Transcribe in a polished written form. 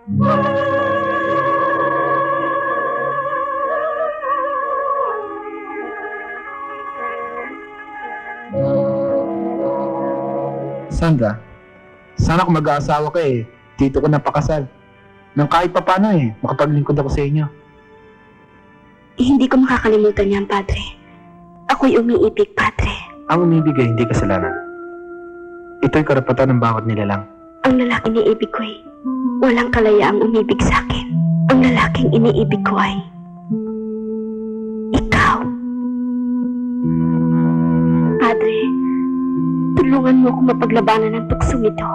Sandra, sana kung mag-aasawa ka dito ka napakasal. Nang kahit pa paano makapaglingkod ako sa inyo. Hindi ko makakalimutan yan, Padre. Ako'y umiibig, Padre. Ang umibig hindi kasalanan. Ito'y karapatan ng bawat nilalang. Ang lalaking iniibig ko'y walang kalayaang umibig sa akin. Ang lalaking iniibig ko ay ikaw. Padre, tulungan mo ako mapaglabanan ng tuksong ito.